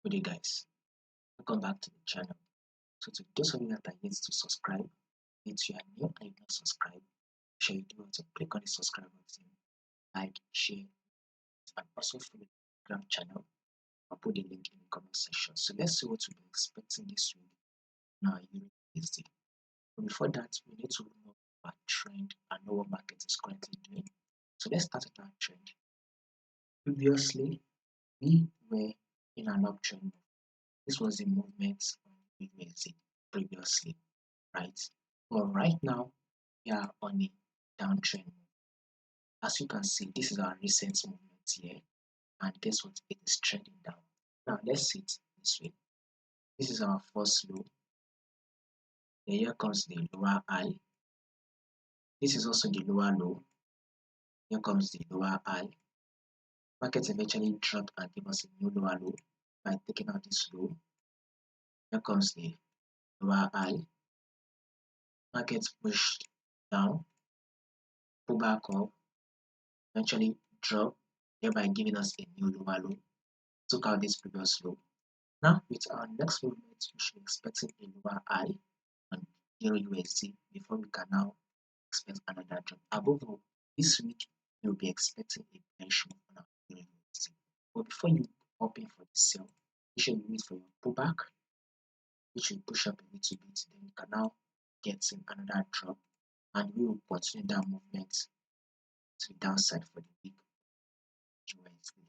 Good day, guys. Welcome back to the channel. So, to those of you that are yet to subscribe, if you are new and you've not subscribed, make sure you do to click on the subscribe button, like, share, and also follow the Telegram channel. I'll put the link in the comment section. So, let's see what we'll be expecting this week now. USD. But before that, we need to know our trend and know what market is currently doing. So, let's start with our trend. Previously, we were in an uptrend. This was the movement on the USD previously, right? But right now, we are on a downtrend. As you can see, this is our recent movement here, and guess what? It is trending down. Now, let's see it this way. This is our first low. Then here comes the lower high. This is also the lower low. Here comes the lower high. Market eventually dropped and gave us a new lower low by taking out this low. Here comes the lower high. Market pushed down, pull back up, eventually drop, thereby giving us a new lower low. Took out this previous low. Now, with our next movement, we should be expecting a lower high on Euro USD before we can now expect another drop. Above all, this week you'll be expecting a bearish move on our Euro USD. But before you open for the sell, you should wait for your pullback, which will push up a little bit. Then you can now get in another drop, and we will continue that movement to the downside for the week USD.